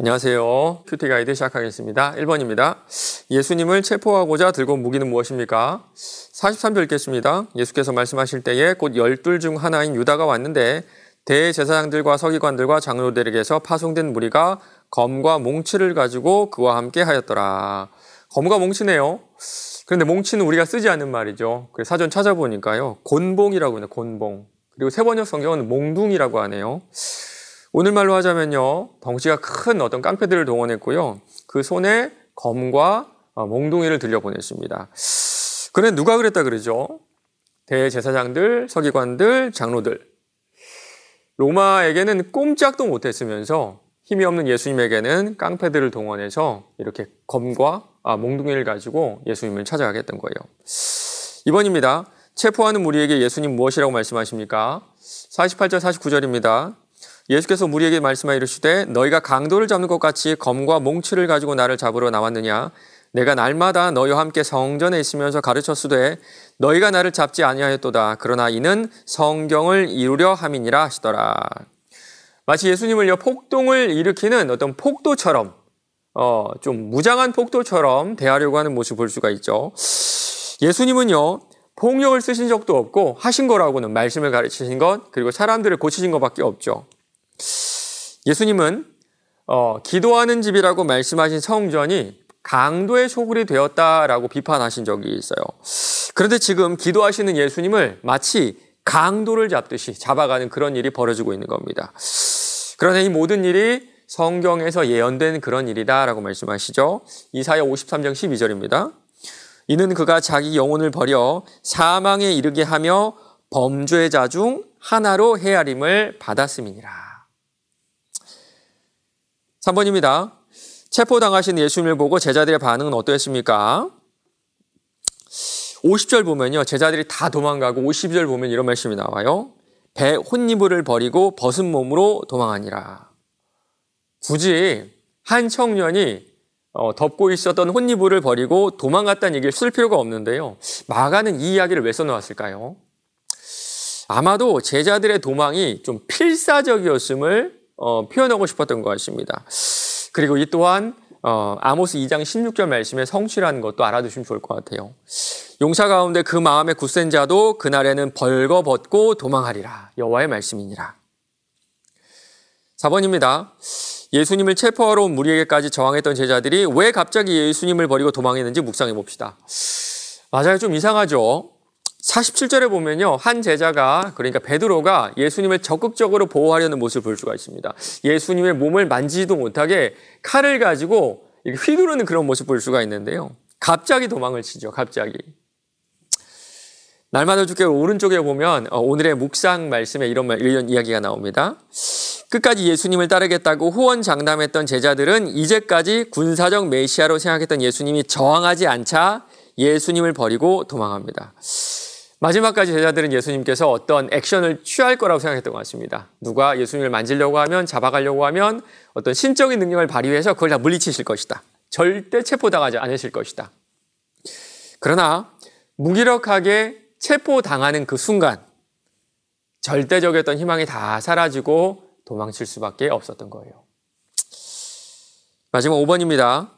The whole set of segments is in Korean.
안녕하세요. 큐티 가이드 시작하겠습니다. 1번입니다. 예수님을 체포하고자 들고 온 무기는 무엇입니까? 43절 읽겠습니다. 예수께서 말씀하실 때에 곧 12 중 하나인 유다가 왔는데 대제사장들과 서기관들과 장로들에게서 파송된 무리가 검과 몽치를 가지고 그와 함께 하였더라. 검과 몽치네요. 그런데 몽치는 우리가 쓰지 않는 말이죠. 그래서 사전 찾아보니까요. 곤봉이라고 해요. 곤봉. 그리고 세번역 성경은 몽둥이라고 하네요. 오늘 말로 하자면요. 덩치가 큰 어떤 깡패들을 동원했고요. 그 손에 검과 몽둥이를 들려보냈습니다. 그런데 누가 그랬다 그러죠? 대제사장들, 서기관들, 장로들. 로마에게는 꼼짝도 못했으면서 힘이 없는 예수님에게는 깡패들을 동원해서 이렇게 검과 몽둥이를 가지고 예수님을 찾아가게 했던 거예요. 2번입니다. 체포하는 무리에게 예수님 무엇이라고 말씀하십니까? 48절, 49절입니다. 예수께서 무리에게 말씀하여 이르시되 너희가 강도를 잡는 것 같이 검과 몽치를 가지고 나를 잡으러 나왔느냐? 내가 날마다 너희와 함께 성전에 있으면서 가르쳤으되 너희가 나를 잡지 아니하였도다. 그러나 이는 성경을 이루려 함이니라 하시더라. 마치 예수님을요 폭동을 일으키는 어떤 폭도처럼 좀 무장한 폭도처럼 대하려고 하는 모습을 볼 수가 있죠. 예수님은요 폭력을 쓰신 적도 없고 하신 거라고는 말씀을 가르치신 것 그리고 사람들을 고치신 것밖에 없죠. 예수님은 기도하는 집이라고 말씀하신 성전이 강도의 소굴이 되었다라고 비판하신 적이 있어요. 그런데 지금 기도하시는 예수님을 마치 강도를 잡듯이 잡아가는 그런 일이 벌어지고 있는 겁니다. 그러나 이 모든 일이 성경에서 예언된 그런 일이다라고 말씀하시죠. 이사야 53장 12절입니다. 이는 그가 자기 영혼을 버려 사망에 이르게 하며 범죄자 중 하나로 헤아림을 받았음이니라. 3번입니다. 체포당하신 예수님을 보고 제자들의 반응은 어떠했습니까? 50절 보면요. 제자들이 다 도망가고 50절 보면 이런 말씀이 나와요. 배 혼니부를 버리고 벗은 몸으로 도망하니라. 굳이 한 청년이 덮고 있었던 혼니부를 버리고 도망갔다는 얘기를 쓸 필요가 없는데요. 마가는 이 이야기를 왜 써놓았을까요? 아마도 제자들의 도망이 좀 필사적이었음을 표현하고 싶었던 것 같습니다. 그리고 이 또한 아모스 2장 16절 말씀의 성취라는 것도 알아두시면 좋을 것 같아요. 용사 가운데 그 마음에 굳센 자도 그날에는 벌거벗고 도망하리라. 여호와의 말씀이니라. 4번입니다. 예수님을 체포하러 온 무리에게까지 저항했던 제자들이 왜 갑자기 예수님을 버리고 도망했는지 묵상해 봅시다. 맞아요. 좀 이상하죠. 47절에 보면요. 한 제자가 그러니까 베드로가 예수님을 적극적으로 보호하려는 모습을 볼 수가 있습니다. 예수님의 몸을 만지지도 못하게 칼을 가지고 휘두르는 그런 모습을 볼 수가 있는데요. 갑자기 도망을 치죠. 갑자기. 날마다 주께 오른쪽에 보면 오늘의 묵상 말씀에 이런 이야기가 나옵니다. 끝까지 예수님을 따르겠다고 호언장담했던 제자들은 이제까지 군사적 메시아로 생각했던 예수님이 저항하지 않자 예수님을 버리고 도망합니다. 마지막까지 제자들은 예수님께서 어떤 액션을 취할 거라고 생각했던 것 같습니다. 누가 예수님을 만지려고 하면 잡아가려고 하면 어떤 신적인 능력을 발휘해서 그걸 다 물리치실 것이다. 절대 체포당하지 않으실 것이다. 그러나 무기력하게 체포당하는 그 순간 절대적이었던 희망이 다 사라지고 도망칠 수밖에 없었던 거예요. 마지막 5번입니다.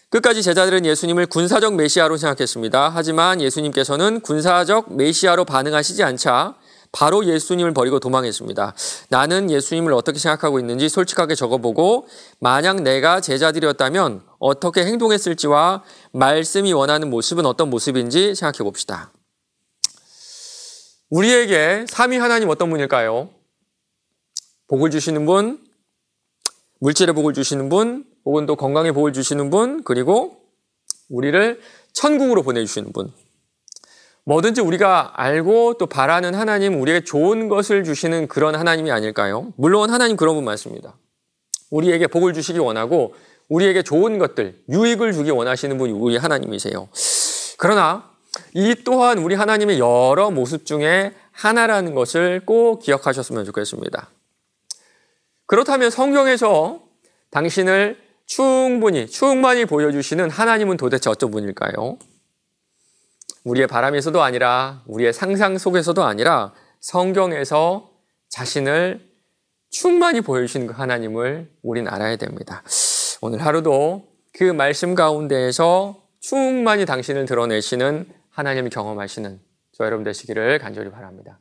끝까지 제자들은 예수님을 군사적 메시아로 생각했습니다. 하지만 예수님께서는 군사적 메시아로 반응하시지 않자 바로 예수님을 버리고 도망했습니다. 나는 예수님을 어떻게 생각하고 있는지 솔직하게 적어보고 만약 내가 제자들이었다면 어떻게 행동했을지와 말씀이 원하는 모습은 어떤 모습인지 생각해 봅시다. 우리에게 삼위 하나님 어떤 분일까요? 복을 주시는 분, 물질의 복을 주시는 분, 혹은 또 건강의 복을 주시는 분, 그리고 우리를 천국으로 보내주시는 분. 뭐든지 우리가 알고 또 바라는 하나님, 우리에게 좋은 것을 주시는 그런 하나님이 아닐까요? 물론 하나님 그런 분 맞습니다. 우리에게 복을 주시기 원하고 우리에게 좋은 것들, 유익을 주기 원하시는 분이 우리 하나님이세요. 그러나 이 또한 우리 하나님의 여러 모습 중에 하나라는 것을 꼭 기억하셨으면 좋겠습니다. 그렇다면 성경에서 당신을 충만히 보여주시는 하나님은 도대체 어떤 분일까요? 우리의 바람에서도 아니라 우리의 상상 속에서도 아니라 성경에서 자신을 충만히 보여주시는 그 하나님을 우린 알아야 됩니다. 오늘 하루도 그 말씀 가운데에서 충만히 당신을 드러내시는 하나님을 경험하시는 저 여러분 되시기를 간절히 바랍니다.